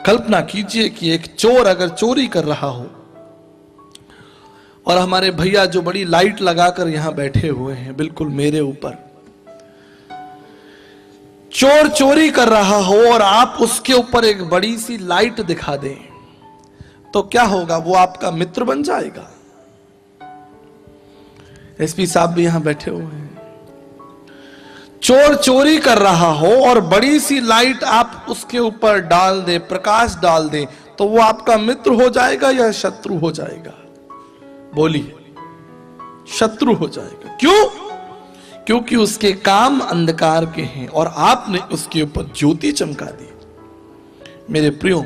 कल्पना कीजिए कि एक चोर अगर चोरी कर रहा हो और हमारे भैया जो बड़ी लाइट लगाकर यहां बैठे हुए हैं बिल्कुल मेरे ऊपर, चोर चोरी कर रहा हो और आप उसके ऊपर एक बड़ी सी लाइट दिखा दें, तो क्या होगा? वो आपका मित्र बन जाएगा। एसपी साहब भी यहां बैठे हुए हैं। चोर चोरी कर रहा हो और बड़ी सी लाइट आप उसके ऊपर डाल दे, प्रकाश डाल दे, तो वो आपका मित्र हो जाएगा या शत्रु हो जाएगा? बोलिए। शत्रु हो जाएगा। क्यों? क्योंकि उसके काम अंधकार के हैं और आपने उसके ऊपर ज्योति चमका दी। मेरे प्रियो,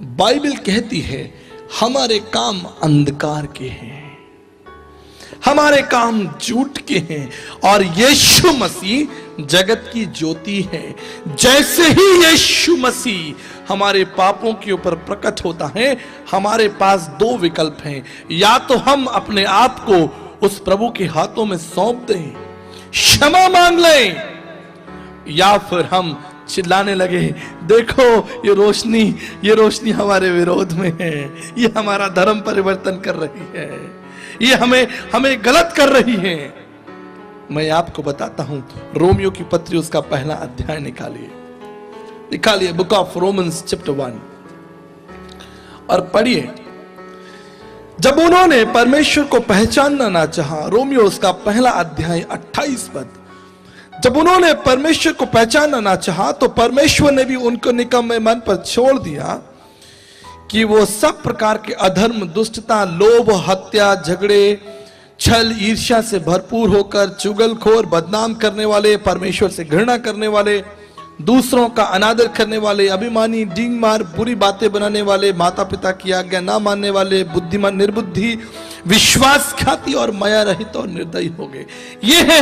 बाइबल कहती है हमारे काम अंधकार के हैं, हमारे काम झूठ के हैं और यीशु मसीह जगत की ज्योति है। जैसे ही यीशु मसीह हमारे पापों के ऊपर प्रकट होता है, हमारे पास दो विकल्प हैं। या तो हम अपने आप को उस प्रभु के हाथों में सौंप दें, क्षमा मांग लें, या फिर हम चिल्लाने लगे, देखो ये रोशनी हमारे विरोध में है, ये हमारा धर्म परिवर्तन कर रही है, ये हमें गलत कर रही है। मैं आपको बताता हूं, रोमियो की पत्री उसका पहला अध्याय निकालिए बुक ऑफ रोमन्स चैप्टर 1 और पढ़िए। जब उन्होंने परमेश्वर को पहचानना ना चाहा, रोमियो उसका पहला अध्याय 28 पद, जब उन्होंने परमेश्वर को पहचानना ना चाहा तो परमेश्वर ने भी उनको निकम्मे मन पर छोड़ दिया कि वो सब प्रकार के अधर्म, दुष्टता, लोभ, हत्या, झगड़े, छल, ईर्ष्या से भरपूर होकर चुगलखोर, बदनाम करने वाले, परमेश्वर से घृणा करने वाले, दूसरों का अनादर करने वाले, अभिमानी, डींग मार, बुरी बातें बनाने वाले, माता पिता की आज्ञा ना मानने वाले, बुद्धिमान निर्बुद्धि, विश्वासघाती और माया रहित और निर्दयी हो गए। ये है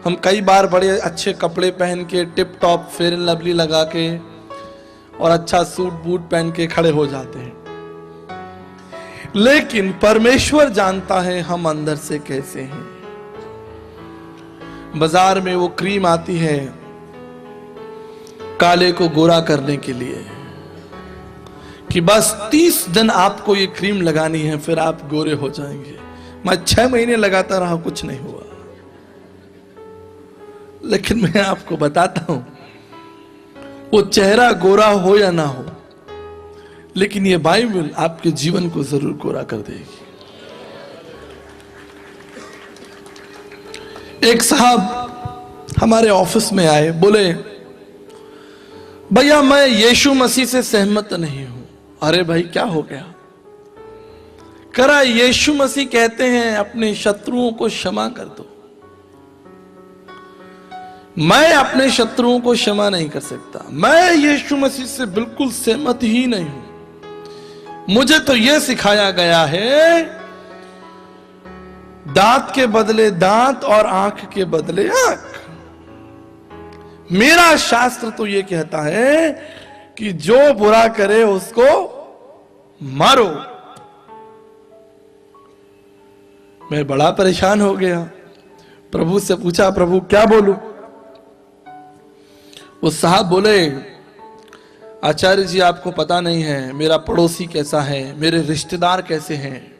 हम कई बार बड़े अच्छे कपड़े पहन के, tip top, fair and lovely लगा के और अच्छा सूट बूट पहन के खड़े हो जाते हैं, लेकिन परमेश्वर जानता है हम अंदर से कैसे हैं। बाजार में वो क्रीम आती है काले को गोरा करने के लिए कि बस 30 दिन आपको ये क्रीम लगानी है, फिर आप गोरे हो जाएंगे। मैं 6 महीने लगाता रहा, कुछ नहीं हुआ। लेकिन मैं आपको बताता हूं, वो चेहरा गोरा हो या ना हो, लेकिन ये बाइबल आपके जीवन को जरूर गोरा कर देगी। एक साहब हमारे ऑफिस में आए, बोले, भैया मैं यीशु मसीह से सहमत नहीं हूं। अरे भाई क्या हो गया? करा, यीशु मसीह कहते हैं अपने शत्रुओं को क्षमा कर दो। मैं अपने शत्रुओं को क्षमा नहीं कर सकता। मैं यीशु मसीह से बिल्कुल सहमत ही नहीं हूं। मुझे तो यह सिखाया गया है, दांत के बदले दांत और आंख के बदले आंख। मेरा शास्त्र तो यह कहता है कि जो बुरा करे उसको मारो। मैं बड़ा परेशान हो गया, प्रभु से पूछा, प्रभु क्या बोलूं? वो साहब बोले, आचार्य जी आपको पता नहीं है मेरा पड़ोसी कैसा है, मेरे रिश्तेदार कैसे हैं,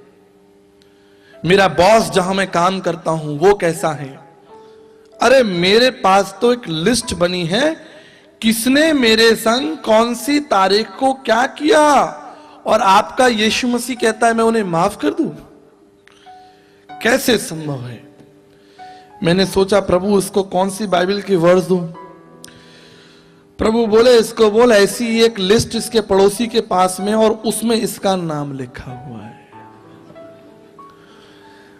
मेरा बॉस जहां मैं काम करता हूं वो कैसा है। अरे मेरे पास तो एक लिस्ट बनी है, किसने मेरे संग कौन सी तारीख को क्या किया, और आपका यीशु मसीह कहता है मैं उन्हें माफ कर दूं। कैसे संभव है? मैंने सोचा प्रभु इसको कौन सी बाइबल की वर्स दूं। प्रभु बोले, इसको बोल ऐसी एक लिस्ट इसके पड़ोसी के पास में और उसमें इसका नाम लिखा हुआ है।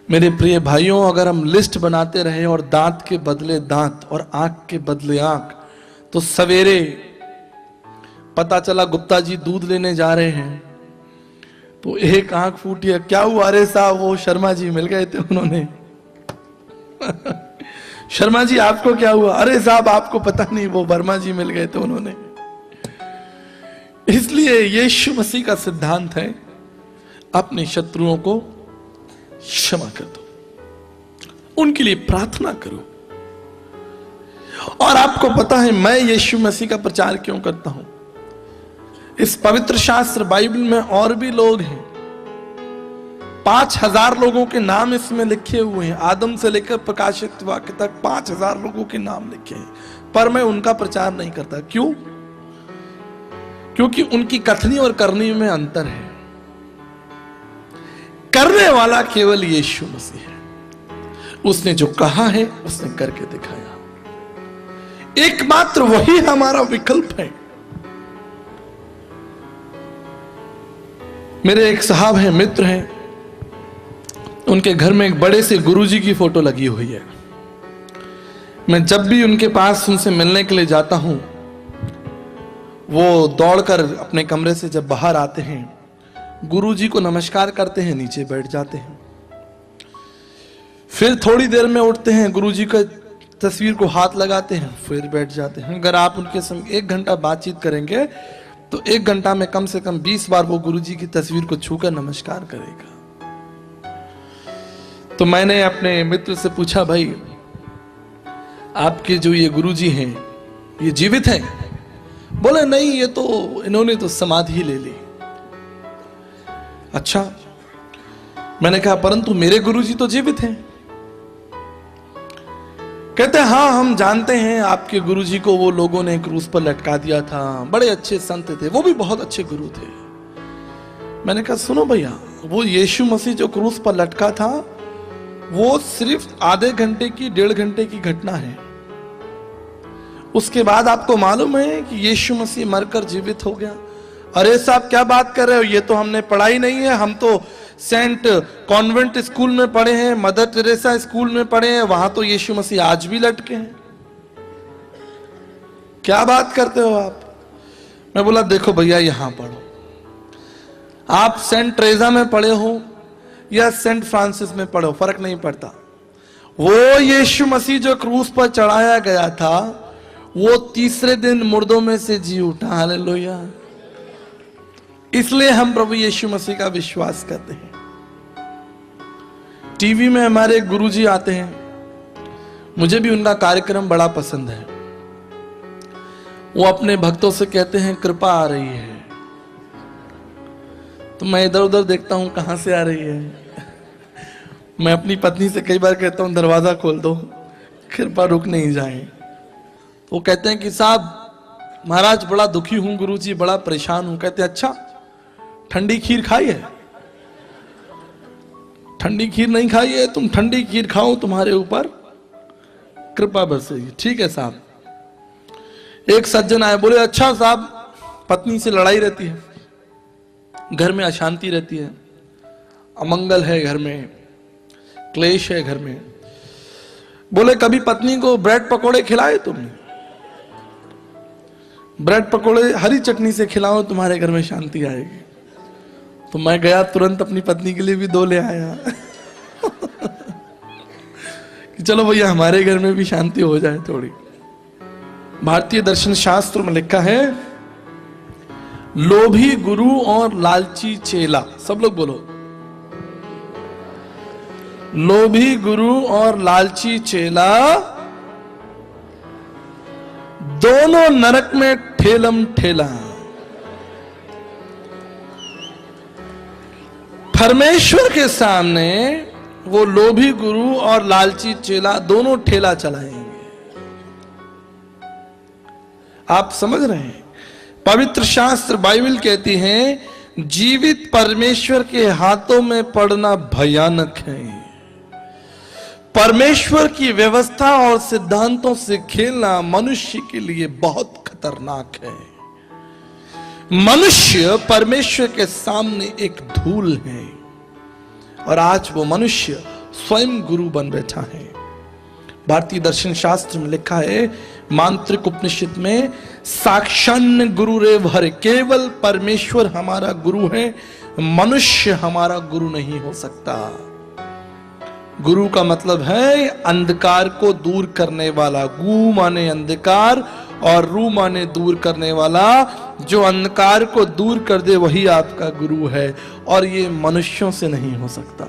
मेरे प्रिय भाइयों, अगर हम लिस्ट बनाते रहे और दांत के बदले दांत और आंख के बदले आंख, तो सवेरे पता चला गुप्ता जी दूध लेने जा रहे हैं तो एक आंख फूटी है। क्या हुआ? अरे साहब वो शर्मा जी मिल गए थे उन्होंने। शर्मा जी आपको क्या हुआ? अरे साहब आपको पता नहीं, वो वर्मा जी मिल गए थे उन्होंने। इसलिए यीशु मसीह का सिद्धांत है, अपने शत्रुओं को क्षमा कर दो, उनके लिए प्रार्थना करो और आपको पता है मैं यीशु मसीह का प्रचार क्यों करता हूं? इस पवित्र शास्त्र बाइबल में और भी लोग हैं, 5000 लोगों के नाम इसमें लिखे हुए हैं। आदम से लेकर प्रकाशित वाक्य तक 5000 लोगों के नाम लिखे हैं, पर मैं उनका प्रचार नहीं करता। क्यों? क्योंकि उनकी कथनी और करनी में अंतर है। करने वाला केवल यीशु मसीह है। उसने जो कहा है उसने करके दिखाया। एकमात्र वही हमारा विकल्प है। मेरे एक साहब हैं, मित्र हैं, उनके घर में एक बड़े से गुरुजी की फोटो लगी हुई है। मैं जब भी उनके पास उनसे मिलने के लिए जाता हूं, वो दौड़कर अपने कमरे से जब बाहर आते हैं, गुरुजी को नमस्कार करते हैं, नीचे बैठ जाते हैं। फिर थोड़ी देर में उठते हैं, गुरुजी का तस्वीर को हाथ लगाते हैं, फिर बैठ जाते हैं। अगर आप उनके संग 1 घंटा बातचीत करेंगे तो 1 घंटा में कम से कम 20 बार वो गुरुजी की तस्वीर को छूकर नमस्कार करेगा। तो मैंने अपने मित्र से पूछा, भाई आपके जो ये गुरुजी हैं ये जीवित हैं? बोले नहीं, ये तो इन्होंने तो समाधि ले ली। अच्छा। मैंने कहा परंतु मेरे गुरुजी तो जीवित हैं। कहते हैं हाँ हम जानते हैं, आपके गुरुजी को वो लोगों ने क्रूस पर लटका दिया था, बड़े अच्छे संत थे, वो भी बहुत अच्छे गुरु थे। मैंने कहा सुनो भैया, वो यीशु मसीह जो क्रूस पर लटका था वो सिर्फ आधे घंटे की 1.5 घंटे की घटना है। उसके बाद आपको मालूम है कि यीशु मसीह मरकर जीवित हो गया। अरे साहब क्या बात कर रहे हो, ये तो हमने पढ़ा ही नहीं है। हम तो सेंट कॉन्वेंट स्कूल में पढ़े हैं, मदर टेरेसा स्कूल में पढ़े हैं, वहां तो यीशु मसीह आज भी लटके हैं। क्या बात करते हो आप? मैं बोला देखो भैया, यहां पढ़ो, आप सेंट ट्रेजा में पढ़े हो या सेंट फ्रांसिस में पढ़ो, फर्क नहीं पड़ता। वो यीशु मसीह जो क्रूस पर चढ़ाया गया था वो तीसरे दिन मुर्दों में से जी उठा। हालेलुया। इसलिए हम प्रभु यीशु मसीह का विश्वास करते हैं। टीवी में हमारे गुरुजी आते हैं, मुझे भी उनका कार्यक्रम बड़ा पसंद है। वो अपने भक्तों से कहते हैं कृपा आ रही है, तो मैं इधर उधर देखता हूं कहां से आ रही है। मैं अपनी पत्नी से कई बार कहता हूं दरवाजा खोल दो, कृपा रुक नहीं जाए। तो वो कहते हैं कि साहब महाराज बड़ा दुखी हूं गुरुजी, बड़ा परेशान हूं। कहते हैं अच्छा ठंडी खीर खाई है? ठंडी खीर नहीं खाई है, तुम ठंडी खीर खाओ, तुम्हारे ऊपर कृपा बरसेगी। ठीक है साहब। एक सज्जन आए, बोले अच्छा साहब पत्नी से लड़ाई रहती है, घर में अशांति रहती है, अमंगल है घर में, क्लेश है घर में। बोले कभी पत्नी को ब्रेड पकोड़े खिलाए तुमने? ब्रेड पकोड़े हरी चटनी से खिलाओ, तुम्हारे घर में शांति आएगी। तो मैं गया तुरंत अपनी पत्नी के लिए भी 2 ले आया कि चलो भैया हमारे घर में भी शांति हो जाए थोड़ी। भारतीय दर्शन शास्त्र में लिखा है लोभी गुरु और लालची चेला। सब लोग बोलो, लोभी गुरु और लालची चेला दोनों नरक में ठेलम ठेला। परमेश्वर के सामने वो लोभी गुरु और लालची चेला दोनों ठेला चलाएंगे। आप समझ रहे हैं? पवित्र शास्त्र बाइबल कहती है जीवित परमेश्वर के हाथों में पड़ना भयानक है। परमेश्वर की व्यवस्था और सिद्धांतों से खेलना मनुष्य के लिए बहुत खतरनाक है। मनुष्य परमेश्वर के सामने एक धूल है और आज वो मनुष्य स्वयं गुरु बन बैठा है। भारतीय दर्शन शास्त्र में लिखा है मांत्रिक उपनिषद में साक्षान्न गुरु रेव हरे, केवल परमेश्वर हमारा गुरु है, मनुष्य हमारा गुरु नहीं हो सकता। गुरु का मतलब है अंधकार को दूर करने वाला। गु माने अंधकार और रू माने दूर करने वाला। जो अंधकार को दूर कर दे वही आपका गुरु है और ये मनुष्यों से नहीं हो सकता।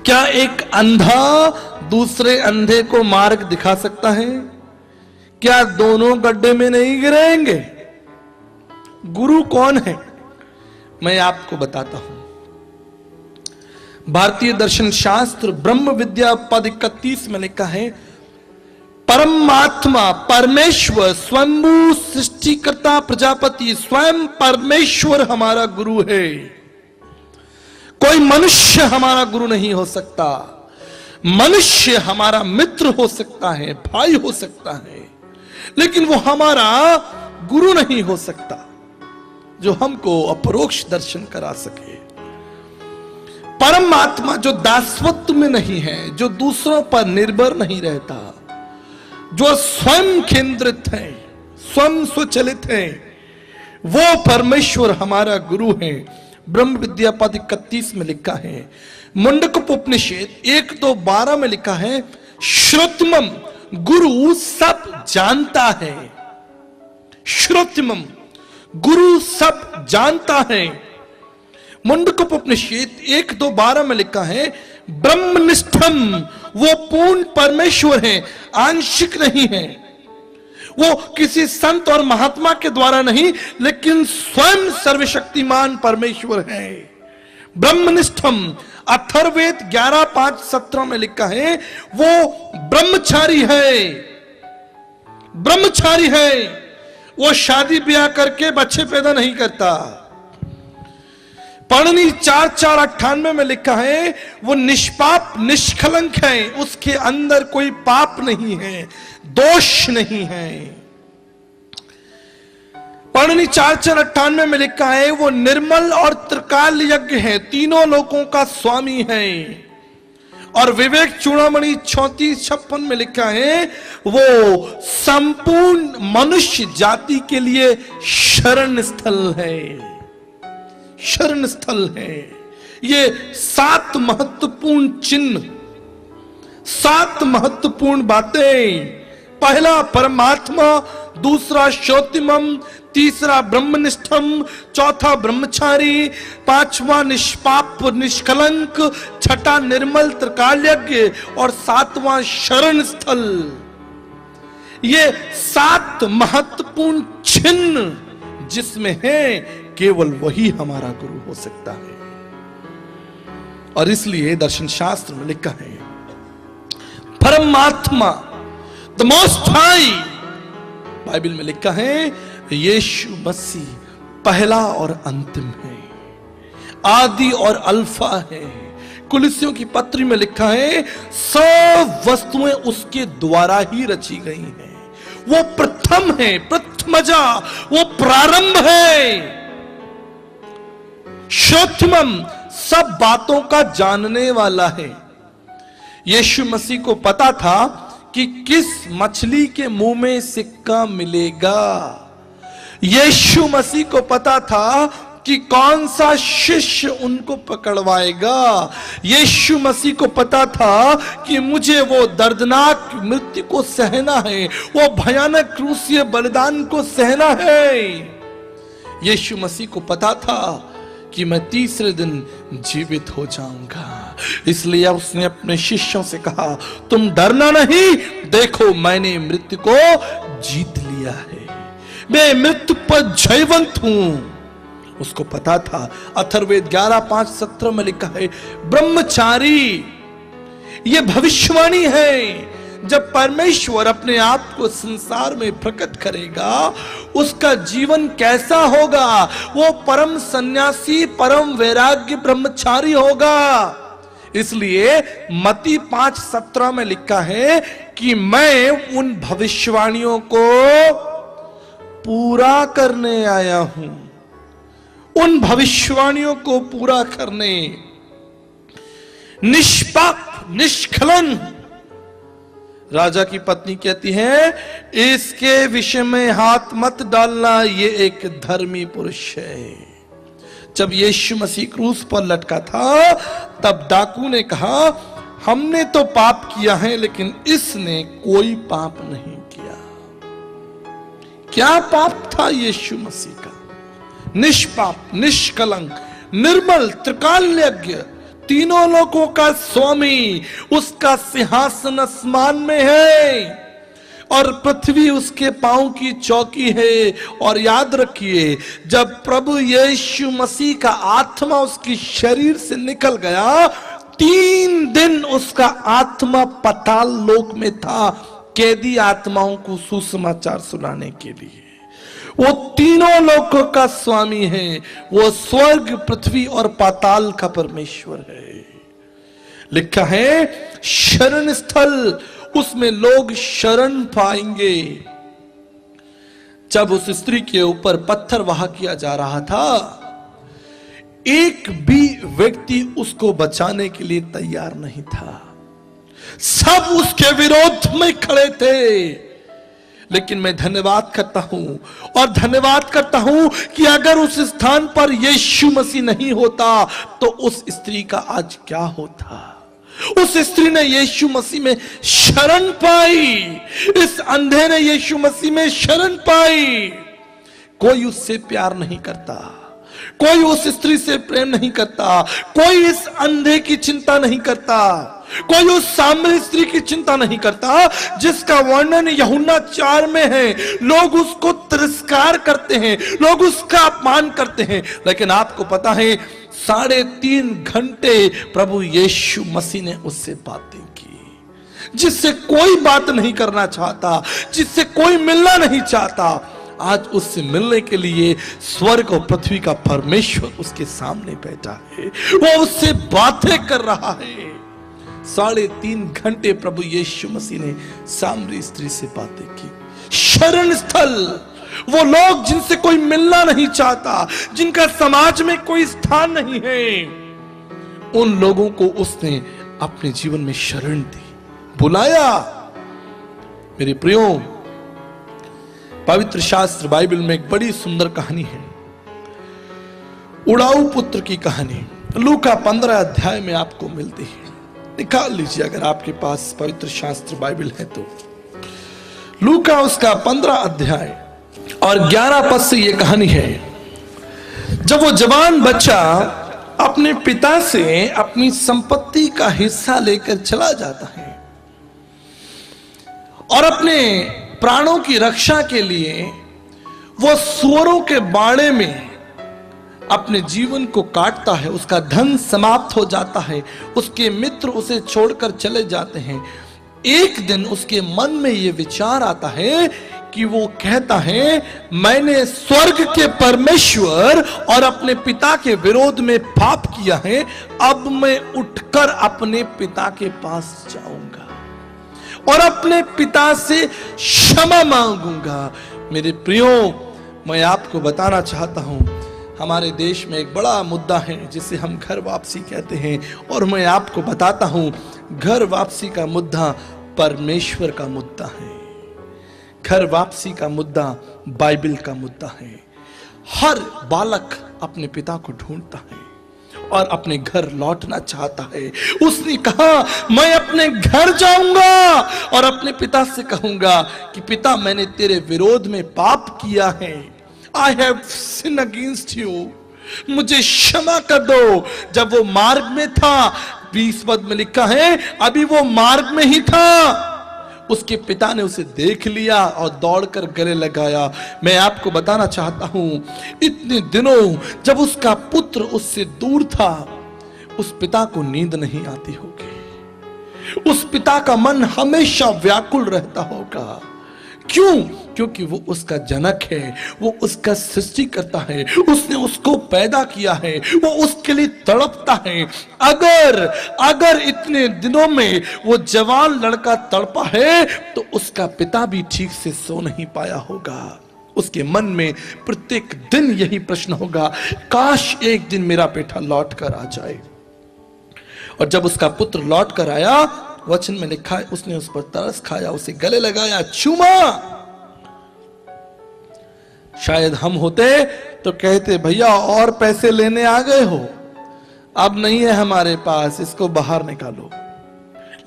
क्या एक अंधा दूसरे अंधे को मार्ग दिखा सकता है? क्या दोनों गड्ढे में नहीं गिरेंगे? गुरु कौन है? मैं आपको बताता हूं। भारतीय दर्शन शास्त्र ब्रह्म विद्या पद 31 में लिखा है, परमात्मा परमेश्वर स्वयंभू सृष्टिकर्ता प्रजापति स्वयं परमेश्वर हमारा गुरु है। कोई मनुष्य हमारा गुरु नहीं हो सकता। मनुष्य हमारा मित्र हो सकता है, भाई हो सकता है, लेकिन वो हमारा गुरु नहीं हो सकता जो हमको अपरोक्ष दर्शन करा सके। परमात्मा जो दासत्व में नहीं है, जो दूसरों पर निर्भर नहीं रहता, जो स्वयं केंद्रित है, स्वयं स्वचलित है, वो परमेश्वर हमारा गुरु है। ब्रह्म विद्या पद 31 में लिखा है। मुंडक उपनिषद 1:2-12 में लिखा है, श्रुतमम गुरु सब जानता है। श्रुतमम गुरु सब जानता है। मुंडक उपनिषद 1:2-12 में लिखा है, ब्रह्मनिष्ठम वो पूर्ण परमेश्वर है, आंशिक नहीं है। वो किसी संत और महात्मा के द्वारा नहीं, लेकिन स्वयं सर्वशक्तिमान परमेश्वर है। ब्रह्मनिष्ठम अथर्ववेद 11:5-17 में लिखा है, वो ब्रह्मचारी है। ब्रह्मचारी है, वो शादी ब्याह करके बच्चे पैदा नहीं करता। पढ़नी 4:4-98 में लिखा है, वो निष्पाप निष्कलंक है, उसके अंदर कोई पाप नहीं है, दोष नहीं है। पढ़नी 4:4-98 में लिखा है, वो निर्मल और त्रिकाल यज्ञ है, तीनों लोकों का स्वामी है। और विवेक चूड़ामणि 34-56 में लिखा है, वो संपूर्ण मनुष्य जाति के लिए शरण स्थल है। शरण स्थल है। ये 7 महत्वपूर्ण चिन्ह, 7 महत्वपूर्ण बातें। पहला परमात्मा, दूसरा श्रोतिमम, तीसरा ब्रह्मनिष्ठम, चौथा ब्रह्मचारी, पांचवा निष्पाप निष्कलंक, छठा निर्मल त्रिकालयज्ञ और 7वां शरण स्थल। ये 7 महत्वपूर्ण चिन्ह जिसमें है, केवल वही हमारा गुरु हो सकता है। और इसलिए दर्शन शास्त्र में लिखा है, परमात्मा द मोस्ट हाई, बाइबल में लिखा है, यीशु मसीह पहला और अंतिम है, आदि और अल्फा है। कुलिसियों की पत्री में लिखा है, सब वस्तुएं उसके द्वारा ही रची गई हैं। वो प्रथम है, प्रथमजा, वो प्रारंभ है। श्रोत्रमम सब बातों का जानने वाला है। यीशु मसीह को पता था कि किस मछली के मुंह में सिक्का मिलेगा। यीशु मसीह को पता था कि कौन सा शिष्य उनको पकड़वाएगा। यीशु मसीह को पता था कि मुझे वो दर्दनाक मृत्यु को सहना है, वो भयानक क्रूसीय बलिदान को सहना है। यीशु मसीह को पता था कि मैं तीसरे दिन जीवित हो जाऊंगा। इसलिए उसने अपने शिष्यों से कहा, तुम डरना नहीं, देखो मैंने मृत्यु को जीत लिया है, मैं मृत्यु पर जयवंत हूं। उसको पता था। अथर्ववेद 11:5-17 में लिखा है, ब्रह्मचारी, यह भविष्यवाणी है, जब परमेश्वर अपने आप को संसार में प्रकट करेगा, उसका जीवन कैसा होगा। वो परम सन्यासी, परम वैराग्य ब्रह्मचारी होगा। इसलिए मत्ती 5:17 में लिखा है कि मैं उन भविष्यवाणियों को पूरा करने आया हूं। उन भविष्यवाणियों को पूरा करने। निष्पाप निष्कलन। राजा की पत्नी कहती है, इसके विषय में हाथ मत डालना, ये एक धर्मी पुरुष है। जब यीशु मसीह क्रूस पर लटका था, तब डाकू ने कहा, हमने तो पाप किया है, लेकिन इसने कोई पाप नहीं किया। क्या पाप था यीशु मसीह का? निष्पाप निष्कलंक निर्मल त्रिकालयज्ञ, तीनों लोकों का स्वामी, उसका सिंहासन आसमान में है और पृथ्वी उसके पांव की चौकी है। और याद रखिए, जब प्रभु यीशु मसीह का आत्मा उसकी शरीर से निकल गया, 3 दिन उसका आत्मा पाताल लोक में था, कैदी आत्माओं को सुसमाचार सुनाने के लिए। वो तीनों लोकों का स्वामी है। वो स्वर्ग, पृथ्वी और पाताल का परमेश्वर है। लिखा है शरण स्थल, उसमें लोग शरण पाएंगे। जब उस स्त्री के ऊपर पत्थर वहा किया जा रहा था, एक भी व्यक्ति उसको बचाने के लिए तैयार नहीं था। सब उसके विरोध में खड़े थे। लेकिन मैं धन्यवाद करता हूं और धन्यवाद करता हूं कि अगर उस स्थान पर यीशु मसीह नहीं होता तो उस स्त्री का आज क्या होता। उस स्त्री ने यीशु मसीह में शरण पाई, इस अंधे ने यीशु मसीह में शरण पाई। कोई उससे प्यार नहीं करता, कोई उस स्त्री से प्रेम नहीं करता, कोई इस अंधे की चिंता नहीं करता, कोई उस सामरी स्त्री की चिंता नहीं करता जिसका वर्णन यूहन्ना 4 में है। लोग उसको तिरस्कार करते हैं, लोग उसका अपमान करते हैं, लेकिन आपको पता है 3.5 घंटे प्रभु यीशु मसीह ने उससे बातें की, जिससे कोई बात नहीं करना चाहता, जिससे कोई मिलना नहीं चाहता। आज उससे मिलने के लिए स्वर्ग और पृथ्वी का परमेश्वर उसके सामने बैठा है, वो उससे बातें कर रहा है। 3.5 घंटे प्रभु यीशु मसीह ने सामरी स्त्री से बातें की। शरण स्थल, वो लोग जिनसे कोई मिलना नहीं चाहता, जिनका समाज में कोई स्थान नहीं है, उन लोगों को उसने अपने जीवन में शरण दी, बुलाया। मेरे प्रियो, पवित्र शास्त्र बाइबल में एक बड़ी सुंदर कहानी है, उड़ाऊ पुत्र की कहानी। लूका 15 अध्याय में आपको मिलती है। निकाल लीजिए अगर आपके पास पवित्र शास्त्र बाइबल है तो। लूका उसका 15 अध्याय और 11 पद से यह कहानी है। जब वो जवान बच्चा अपने पिता से अपनी संपत्ति का हिस्सा लेकर चला जाता है और अपने प्राणों की रक्षा के लिए वो सूअरों के बाड़े में अपने जीवन को काटता है, उसका धन समाप्त हो जाता है, उसके मित्र उसे छोड़कर चले जाते हैं। एक दिन उसके मन में यह विचार आता है कि वो कहता है, मैंने स्वर्ग के परमेश्वर और अपने पिता के विरोध में पाप किया है, अब मैं उठकर अपने पिता के पास जाऊंगा और अपने पिता से क्षमा मांगूंगा। मेरे प्रियो, मैं आपको बताना चाहता हूं, हमारे देश में एक बड़ा मुद्दा है जिसे हम घर वापसी कहते हैं, और मैं आपको बताता हूं, घर वापसी का मुद्दा परमेश्वर का मुद्दा है। घर वापसी का मुद्दा बाइबल का मुद्दा है। हर बालक अपने पिता को ढूंढता है और अपने घर लौटना चाहता है। उसने कहा, मैं अपने घर जाऊंगा और अपने पिता से कहूंगा कि पिता, मैंने तेरे विरोध में पाप किया है, I have sinned against you, मुझे क्षमा कर दो। जब वो मार्ग में था, 20 पद में लिखा है, अभी वो मार्ग में ही था, उसके पिता ने उसे देख लिया और दौड़कर गले लगाया। मैं आपको बताना चाहता हूं, इतने दिनों जब उसका पुत्र उससे दूर था, उस पिता को नींद नहीं आती होगी, उस पिता का मन हमेशा व्याकुल रहता होगा। क्यों? क्योंकि वो उसका जनक है, वो उसका सृष्टि करता है, उसने उसको पैदा किया है, वो उसके लिए तड़पता है। अगर इतने दिनों में वो जवान लड़का तड़पा है तो उसका पिता भी ठीक से सो नहीं पाया होगा। उसके मन में प्रत्येक दिन यही प्रश्न होगा, काश एक दिन मेरा बेटा लौट कर आ जाए। और जब उसका पुत्र लौट कर आया, वचन में लिखा है, उसने उस पर तरस खाया, उसे गले लगाया, चूमा। शायद हम होते तो कहते, भैया और पैसे लेने आ गए हो, अब नहीं है हमारे पास, इसको बाहर निकालो।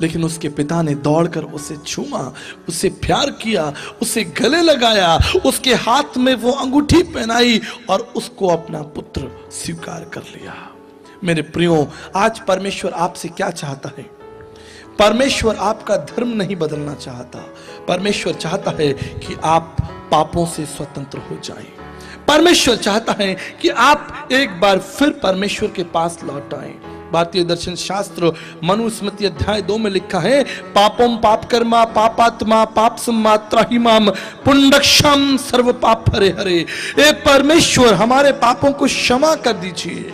लेकिन उसके पिता ने दौड़कर उसे चूमा, उसे प्यार किया, उसे गले लगाया, उसके हाथ में वो अंगूठी पहनाई और उसको अपना पुत्र स्वीकार कर लिया। मेरे प्रियो, आज परमेश्वर आपसे क्या चाहता है? परमेश्वर आपका धर्म नहीं बदलना चाहता। परमेश्वर चाहता है कि आप पापों से स्वतंत्र हो जाएं। परमेश्वर चाहता है कि आप एक बार फिर परमेश्वर के पास लौट आएं। भारतीय दर्शन शास्त्र मनुस्मृति अध्याय 2 में लिखा है, पापम पाप कर्मा पापात्मा पाप सम्मात्रा हिमाम पुंडक्षम सर्व पाप हरे हरे। एक परमेश्वर हमारे पापों को क्षमा कर दीजिए।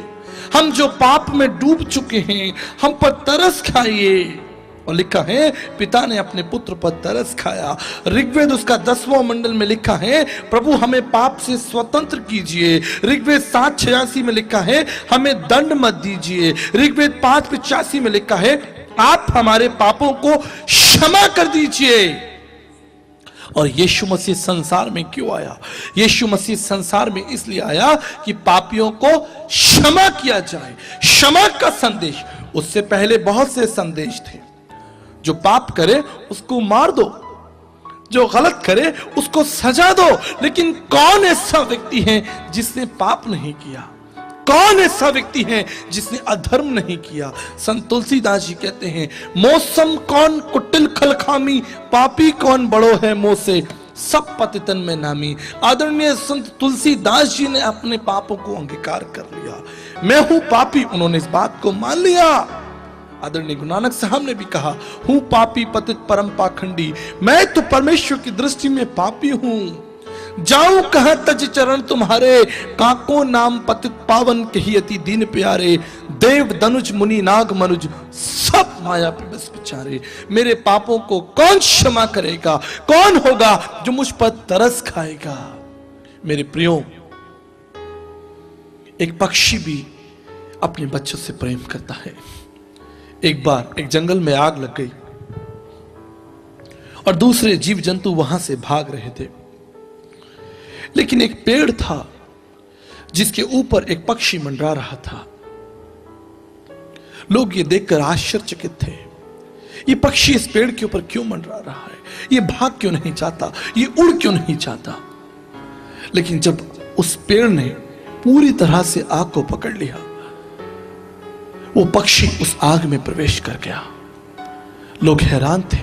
हम जो पाप में डूब चुके हैं, हम पर तरस खाइए। और लिखा है, पिता ने अपने पुत्र पर तरस खाया। ऋग्वेद उसका 10वां मंडल में लिखा है, प्रभु हमें पाप से स्वतंत्र कीजिए। ऋग्वेद 7:86 में लिखा है, हमें दंड मत दीजिए। ऋग्वेद 5:85 में लिखा है, आप हमारे पापों को क्षमा कर दीजिए। और यीशु मसीह संसार में क्यों आया? यीशु मसीह संसार में इसलिए आया कि पापियों को क्षमा किया जाए। क्षमा का संदेश, उससे पहले बहुत से संदेश थे। जो पाप करे उसको मार दो, जो गलत करे उसको सजा दो। लेकिन कौन ऐसा व्यक्ति है जिसने पाप नहीं किया? कौन ऐसा व्यक्ति है जिसने अधर्म नहीं किया? संत तुलसीदास जी कहते हैं, मौसम कौन कुटिल खलखामी, पापी कौन बड़ो है मोह से, सब पतितन में नामी। आदरणीय संत तुलसीदास जी ने अपने पापों को अंगीकार कर लिया। मैं हूं पापी, उन्होंने इस बात को मान लिया। आदरणीय गुरु नानक साहब ने भी कहा, हूं पापी पतित परम पाखंडी, मैं तो परमेश्वर की दृष्टि में पापी हूं। जाऊं कहां तज चरण तुम्हारे, काको नाम पतित पावन कही अति दीन प्यारे। देव दनुज मुनि नाग मनुज, सब माया पे बस बेचारे। मेरे पापों को कौन क्षमा करेगा? कौन होगा जो मुझ पर तरस खाएगा? मेरे प्रियो, एक पक्षी भी अपने बच्चों से प्रेम करता है। एक बार एक जंगल में आग लग गई और दूसरे जीव जंतु वहां से भाग रहे थे, लेकिन एक पेड़ था जिसके ऊपर एक पक्षी मंडरा रहा था। लोग ये देखकर आश्चर्यचकित थे, ये पक्षी इस पेड़ के ऊपर क्यों मंडरा रहा है? ये भाग क्यों नहीं चाहता? ये उड़ क्यों नहीं चाहता? लेकिन जब उस पेड़ ने पूरी तरह से आग को पकड़ लिया, वो पक्षी उस आग में प्रवेश कर गया। लोग हैरान थे।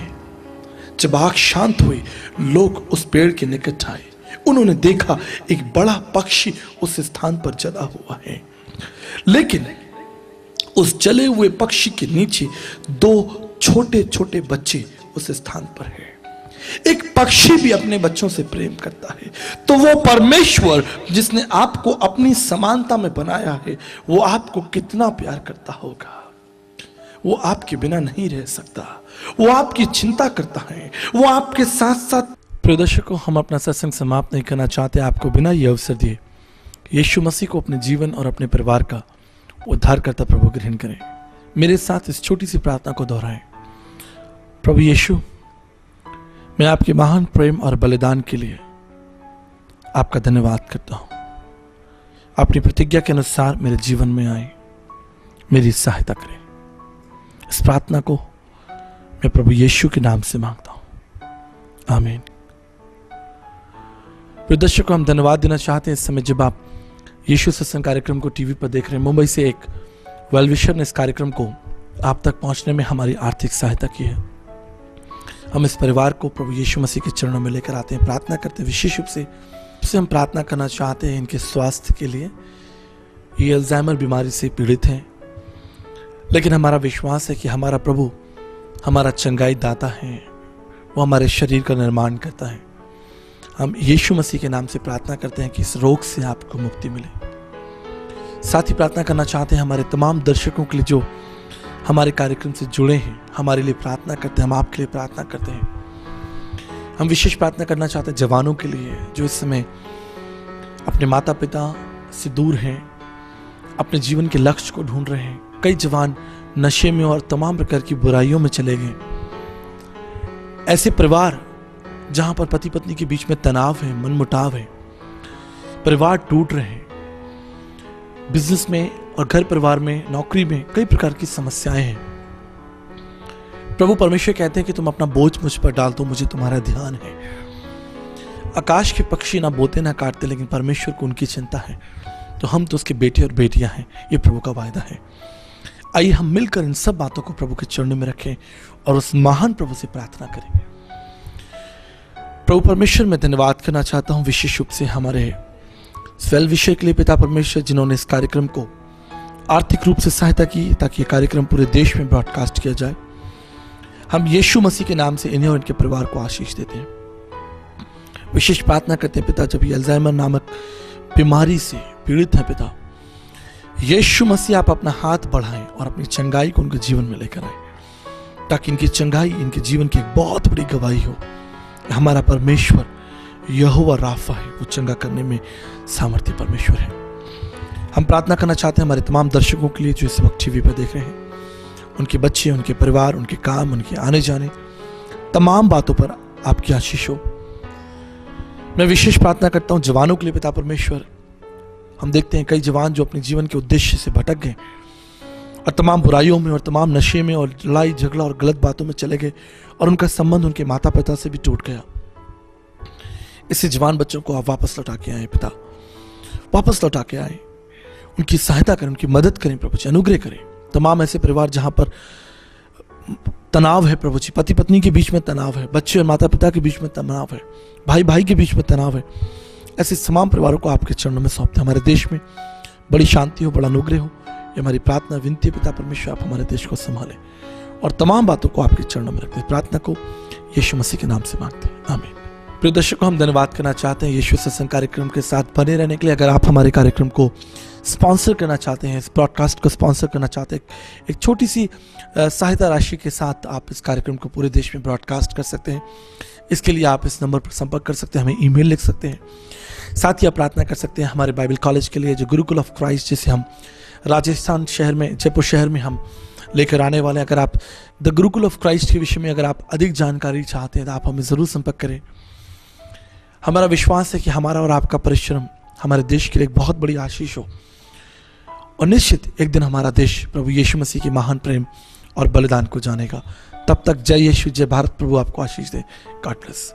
जब आग शांत हुई, लोग उस पेड़ के निकट आए। उन्होंने देखा एक बड़ा पक्षी उस स्थान पर जला हुआ है, लेकिन उस जले हुए पक्षी के नीचे 2 छोटे छोटे बच्चे उस स्थान पर हैं। एक पक्षी भी अपने बच्चों से प्रेम करता है, तो वो परमेश्वर जिसने आपको अपनी समानता में बनाया है, वो आपको कितना प्यार करता होगा। वो आपके बिना नहीं रह सकता, वो आपकी चिंता करता है, वो आपके साथ साथ। प्रिय दर्शकों, हम अपना सत्संग समाप्त नहीं करना चाहते। आपको बिना ये अवसर दिए यीशु मसीह को अपने जीवन और अपने परिवार का उद्धारकर्ता प्रभु ग्रहण करें। मेरे साथ इस छोटी सी प्रार्थना को दोहराएं। प्रभु यीशु, मैं आपके महान प्रेम और बलिदान के लिए आपका धन्यवाद करता हूं। अपनी प्रतिज्ञा के अनुसार मेरे जीवन में आए, मेरी सहायता करें। इस प्रार्थना को मैं प्रभु यीशु के नाम से मांगता हूं, आमीन। प्रिय दर्शकों, हम धन्यवाद देना चाहते हैं इस समय जब आप यीशु सत्संग कार्यक्रम को टीवी पर देख रहे हैं। मुंबई से एक वेल विशर ने इस कार्यक्रम को आप तक पहुंचने में हमारी आर्थिक सहायता की है। हम इस परिवार को प्रभु यीशु मसीह के चरणों में लेकर आते हैं, प्रार्थना करते हैं। विशेष रूप से हम प्रार्थना करना चाहते हैं इनके स्वास्थ्य के लिए। ये अल्जाइमर बीमारी से पीड़ित हैं, लेकिन हमारा विश्वास है कि हमारा प्रभु हमारा चंगाई दाता है, वो हमारे शरीर का निर्माण करता है। हम यीशु मसीह के नाम से प्रार्थना करते हैं कि इस रोग से आपको मुक्ति मिले। साथ ही प्रार्थना करना चाहते हैं हमारे तमाम दर्शकों के लिए जो हमारे कार्यक्रम से जुड़े हैं, हमारे लिए प्रार्थना करते हैं। हम आपके लिए प्रार्थना करते हैं। हम विशेष प्रार्थना करना चाहते हैं जवानों के लिए जो इस समय अपने माता पिता से दूर हैं, अपने जीवन के लक्ष्य को ढूंढ रहे हैं। कई जवान नशे में और तमाम प्रकार की बुराइयों में चले गए। ऐसे परिवार जहां पर पति पत्नी के बीच में तनाव है, मनमुटाव है, परिवार टूट रहे हैं, बिजनेस में और घर परिवार में, नौकरी में कई प्रकार की समस्याएं हैं। प्रभु परमेश्वर कहते हैं कि तुम अपना बोझ मुझ पर डाल दो, मुझे तुम्हारा ध्यान है। आकाश के पक्षी ना बोते ना काटते, लेकिन परमेश्वर को उनकी चिंता है। तो हम तो उसके बेटे और बेटियां हैं, ये प्रभु का वायदा है। आइए हम मिलकर इन सब बातों को प्रभु के चरणों में रखें और उस महान प्रभु से प्रार्थना करें। प्रभु परमेश्वर, मैं धन्यवाद करना चाहता हूं विशेष रूप से हमारे स्वेल विषय के लिए पिता परमेश्वर, जिन्होंने इस कार्यक्रम को आर्थिक रूप से सहायता की ताकि यह कार्यक्रम पूरे देश में ब्रॉडकास्ट किया जाए। हम यीशु मसीह के नाम से इन्हें और इनके परिवार को आशीष देते हैं। विशेष प्रार्थना करते हैं पिता, जब ये अल्जाइमर नामक बीमारी से पीड़ित है पिता, यीशु मसीह आप अपना हाथ बढ़ाएं और अपनी चंगाई को उनके जीवन में लेकर आए, ताकि इनकी चंगाई इनके जीवन की एक बहुत बड़ी गवाही हो। हमारा परमेश्वर यहोवा राफा है, वो चंगा करने में सामर्थ्य परमेश्वर है। हम प्रार्थना करना चाहते हैं हमारे तमाम दर्शकों के लिए जो इस वक्त टीवी पर देख रहे हैं, उनके बच्चे, उनके परिवार, उनके काम, उनके आने जाने, तमाम बातों पर आपकी आशीष हो। मैं विशेष प्रार्थना करता हूं जवानों के लिए पिता परमेश्वर। हम देखते हैं कई जवान जो अपने जीवन के उद्देश्य से भटक गए और तमाम बुराइयों में और तमाम नशे में और लड़ाई झगड़ा और गलत बातों में चले गए और उनका संबंध उनके माता पिता से भी टूट गया। इससे जवान बच्चों को आप वापस लौटा के आए पिता, वापस लौटा के आए, उनकी सहायता करें, उनकी मदद करें प्रभु जी, अनुग्रह करें। तमाम ऐसे परिवार जहां पर तनाव है प्रभु जी, पति पत्नी के बीच में तनाव है, बच्चे और माता पिता के बीच में तनाव है, भाई भाई के बीच में तनाव है, ऐसे तमाम परिवारों को आपके चरणों में सौंपते हैं। हमारे देश में बड़ी शांति हो, बड़ा अनुग्रह हो, ये हमारी प्रार्थना विनती है पिता परमेश्वर। आप हमारे देश को संभालें और तमाम बातों को आपके चरणों में रखते हैं। प्रार्थना को यीशु मसीह के नाम से मांगते हैं, आमीन। प्रिय दर्शकों, हम धन्यवाद करना चाहते हैं यीशु सत्संग कार्यक्रम के साथ बने रहने के लिए। अगर आप हमारे कार्यक्रम को स्पॉन्सर करना चाहते हैं, इस ब्रॉडकास्ट को स्पॉन्सर करना चाहते हैं, एक छोटी सी सहायता राशि के साथ आप इस कार्यक्रम को पूरे देश में ब्रॉडकास्ट कर सकते हैं। इसके लिए आप इस नंबर पर संपर्क कर सकते हैं, हमें ईमेल लिख सकते हैं। साथ ही आप प्रार्थना कर सकते हैं हमारे बाइबल कॉलेज के लिए, जो गुरुकुल ऑफ क्राइस्ट, जिसे हम राजस्थान शहर में, जयपुर शहर में हम लेकर आने वाले हैं। अगर आप द गुरुकुल ऑफ क्राइस्ट के विषय में अगर आप अधिक जानकारी चाहते हैं तो आप हमें ज़रूर संपर्क करें। हमारा विश्वास है कि हमारा और आपका परिश्रम हमारे देश के लिए एक बहुत बड़ी आशीष हो और निश्चित एक दिन हमारा देश प्रभु यीशु मसीह के महान प्रेम और बलिदान को जानेगा। तब तक जय यीशु, जय भारत। प्रभु आपको आशीष दे। God bless.